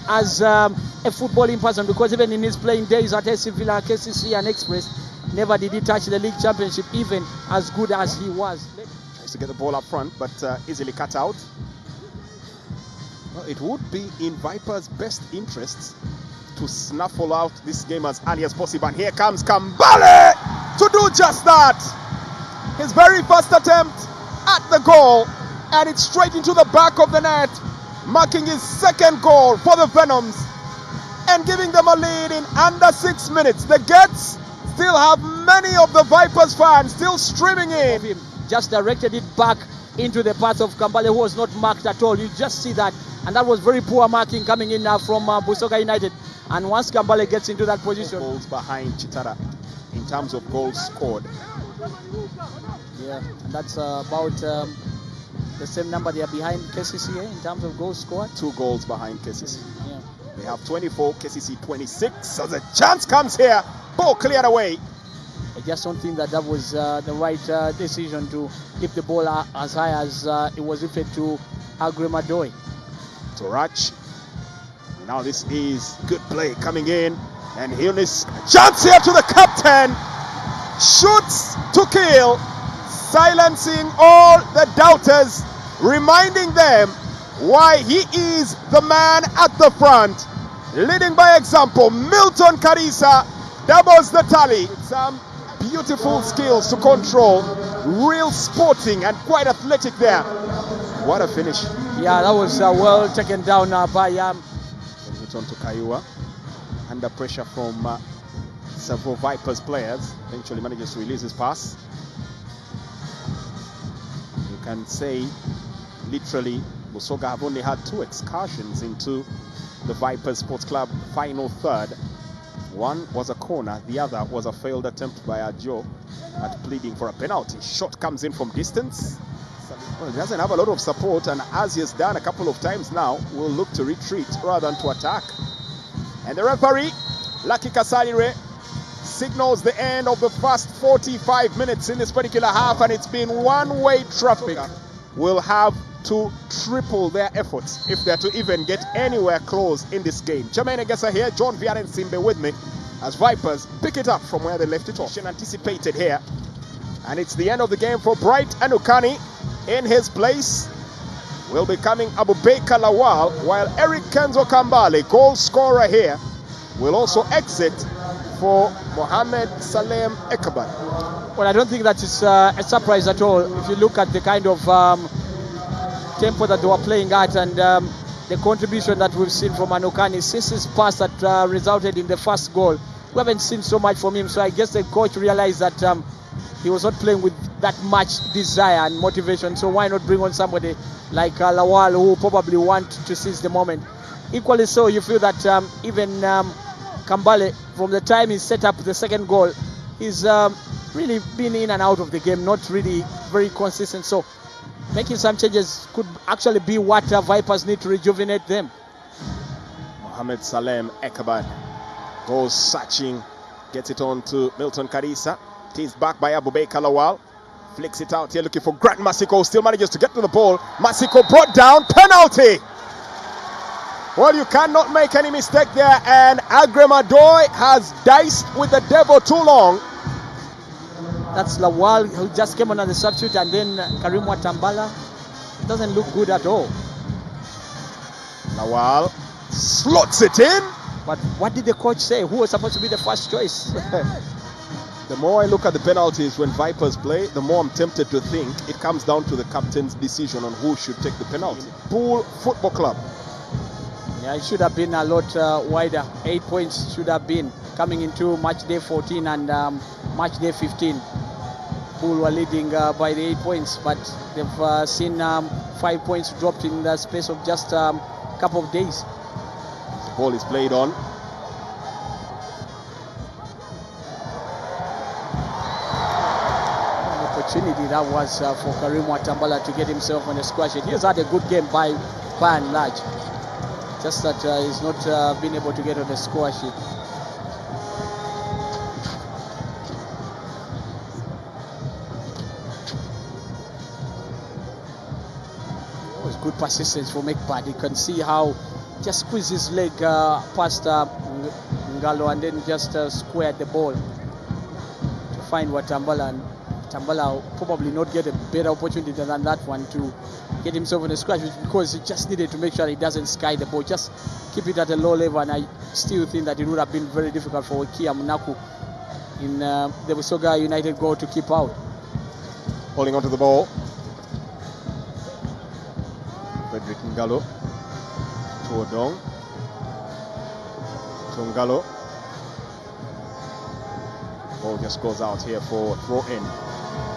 as a footballing person, because even in his playing days at SC Villa, KCC and Express, never did he touch the league championship, even as good as he was. Tries to get the ball up front, but easily cut out. Well, it would be in Vipers' best interests to snuffle out this game as early as possible. And here comes Kambale to do just that. His very first attempt at the goal, and it's straight into the back of the net, marking his second goal for the Venoms and giving them a lead in under 6 minutes. The Gets still have many of the Vipers fans still streaming in. Just directed it back into the path of Kambale, who was not marked at all. You just see that, and that was very poor marking coming in now from BUSOGA United. And once Kambale gets into that position, goals behind Chitara in terms of goals scored. Yeah, and that's about the same number they are behind KCC in terms of goals scored. 2 goals behind KCC. Yeah. They have 24, KCC 26. As a chance comes here, ball cleared away. I just don't think that was the right decision to keep the ball as high as it was lifted to Agremadoy. Torach. Now this is good play coming in, and Hunis, chance here to the captain. Shoots to kill, silencing all the doubters, reminding them why he is the man at the front. Leading by example, Milton Karisa doubles the tally. Some beautiful skills to control, real sporting and quite athletic there. What a finish. Yeah, that was well taken down by It on to Kaiua, under pressure from several Vipers players, eventually manages to release his pass. You can say literally BUSOGA have only had 2 excursions into the Vipers Sports Club final third. One was a corner, the other was a failed attempt by Ajo at pleading for a penalty. Shot comes in from distance. Well, he doesn't have a lot of support, and as he has done a couple of times now, will look to retreat rather than to attack. And the referee, Lucky Kasalire, signals the end of the first 45 minutes in this particular half, and it's been one-way traffic. Will have to triple their efforts if they're to even get anywhere close in this game. Jermaine Egesa here, John Viaren Simbe with me, as Vipers pick it up from where they left it off. Anticipated here, and it's the end of the game for Bright Anukani. In his place will be coming Abubakar Lawal, while Eric Kenzo Kambale, goal scorer here, will also exit for Mohamed Salem Ekaban. Well, I don't think that is a surprise at all. If you look at the kind of tempo that they were playing at, and the contribution that we've seen from Anukani since his pass that resulted in the first goal, we haven't seen so much from him. So I guess the coach realized that he was not playing with that much desire and motivation, so why not bring on somebody like Lawal, who probably want to seize the moment. Equally so, you feel that even Kambale, from the time he set up the second goal, he's really been in and out of the game, not really very consistent. So making some changes could actually be what Vipers need to rejuvenate them. Mohamed Salem Ekaban goes searching, gets it on to Milton Karisa. Teased back by Abubakar Lawal. Flicks it out here looking for Grant Masiko. Still manages to get to the ball. Masiko brought down. Penalty. Well, you cannot make any mistake there. And Agremadoy has diced with the devil too long. That's Lawal, who just came on as a substitute, and then Karim Watambala. Doesn't look good at all. Lawal slots it in. But what did the coach say? Who was supposed to be the first choice? The more I look at the penalties when Vipers play, the more I'm tempted to think it comes down to the captain's decision on who should take the penalty. Pool Football Club. Yeah, it should have been a lot wider. 8 points should have been coming into match day 14 and match day 15. Pool were leading by the 8 points, but they've seen 5 points dropped in the space of just a couple of days. The ball is played on. Opportunity that was for Karim Watambala to get himself on the squash sheet. He's had a good game by and large, just that he's not been able to get on the score sheet. It was good persistence from Ekpad. You can see how just squeezed his leg past Ngalo and then just squared the ball to find Watambala, and Tambala probably not get a better opportunity than that one to get himself in a scratch, because he just needed to make sure he doesn't sky the ball, just keep it at a low level. And I still think that it would have been very difficult for Kia Munaku in the BUSOGA United goal to keep out. Holding onto the ball, Frederick Ngalo to Odong, to Ngalo. Ball just goes out here for throw in.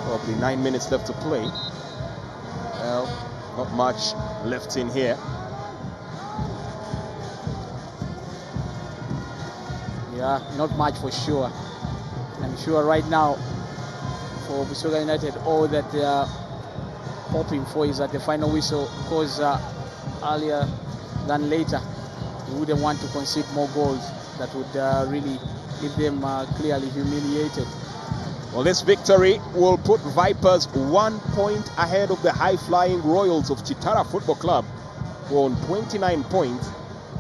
Probably 9 minutes left to play. Well, not much left in here. Yeah, not much for sure. I'm sure right now for BUSOGA United, all that they are hoping for is that the final whistle goes earlier than later. They wouldn't want to concede more goals that would really leave them clearly humiliated. Well, this victory will put Vipers 1 point ahead of the high-flying Royals of Chitara Football Club, who own 29 points,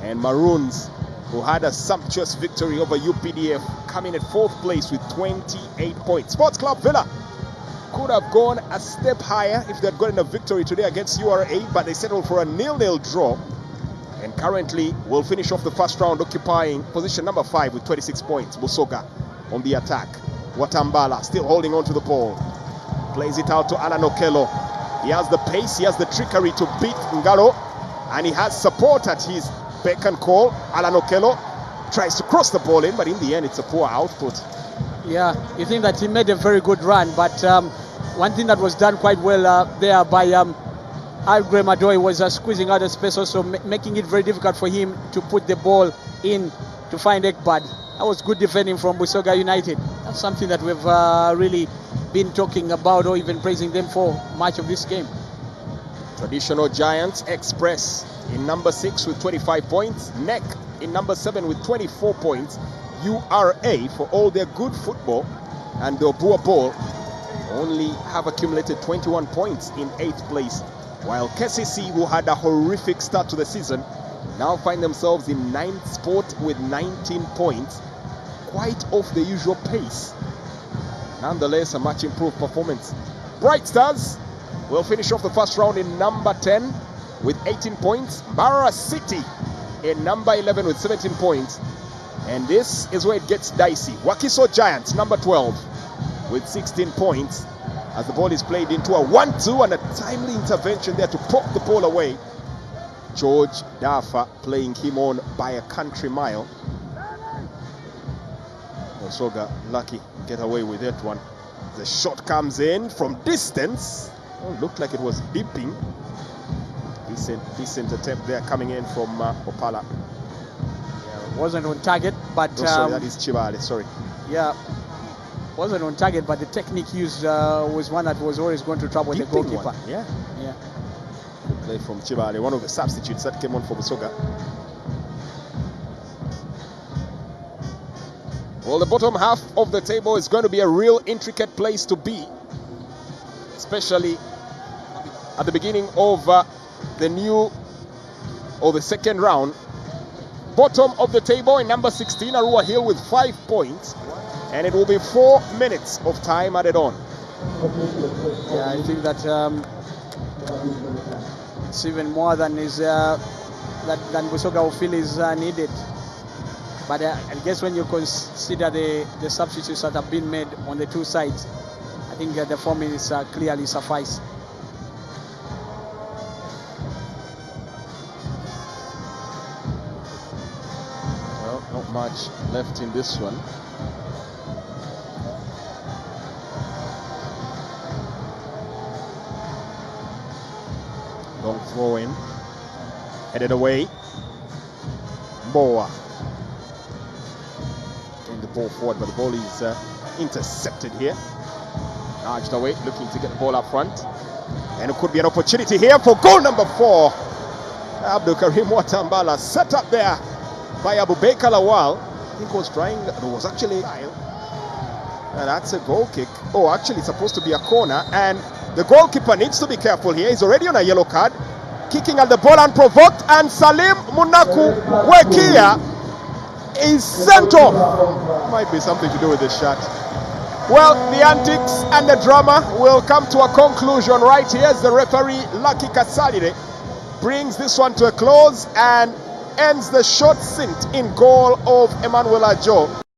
and Maroons, who had a sumptuous victory over UPDF, coming at 4th place with 28 points. Sports Club Villa could have gone a step higher if they had gotten a victory today against URA, but they settled for a 0-0 draw, and currently will finish off the first round occupying position number 5 with 26 points. BUSOGA on the attack. Watambala still holding on to the ball. Plays it out to Alan Okello. He has the pace, he has the trickery to beat Ngalo, and he has support at his beck and call. Alan Okello tries to cross the ball in, but in the end it's a poor output. Yeah, you think that he made a very good run, but one thing that was done quite well there by Algre Madoy was squeezing out the space, also making it very difficult for him to put the ball in to find Ekbad. That was good defending from BUSOGA United. That's something that we've really been talking about or even praising them for much of this game. Traditional Giants Express in number 6 with 25 points. NEC in number 7 with 24 points. URA, for all their good football and the Obua Ball, only have accumulated 21 points in 8th place, while KCC, who had a horrific start to the season, now find themselves in 9th spot with 19 points, quite off the usual pace. Nonetheless, a much improved performance. Bright Stars will finish off the first round in number 10 with 18 points. Barra City in number 11 with 17 points. And this is where it gets dicey. Wakiso Giants, number 12, with 16 points, as the ball is played into a 1-2 and a timely intervention there to poke the ball away. George Dafa playing him on by a country mile. BUSOGA lucky get away with that one. The shot comes in from distance. Oh, looked like it was dipping. Decent attempt there coming in from Opala. Wasn't on target, but sorry, that is Chibale, sorry. Yeah, wasn't on target, but the technique used was one that was always going to trouble the goalkeeper. Yeah. Good play from Chibale, one of the substitutes that came on for BUSOGA. Well, the bottom half of the table is going to be a real intricate place to be, especially at the beginning of the second round. Bottom of the table in number 16, Arua Hill with 5 points, and it will be 4 minutes of time added on. Yeah, I think that it's even more than BUSOGA will feel is needed. But I guess when you consider the substitutes that have been made on the two sides, I think the 4 minutes clearly suffice. Well, not much left in this one. Long throw in, headed away. Boa getting the ball forward, but the ball is intercepted here. Nudged away, looking to get the ball up front, and it could be an opportunity here for goal number 4. Abdul Karim Watambala set up there by Abubakar Lawal. I think was trying, it was actually, and that's a goal kick. Oh, actually it's supposed to be a corner, and the goalkeeper needs to be careful here. He's already on a yellow card. kicking at the ball unprovoked, and Salim Munaku Wekia is sent off. Might be something to do with this shot. Well, the antics and the drama will come to a conclusion right here as the referee Lucky Kasalire brings this one to a close and ends the short stint in goal of Emmanuel Ajo.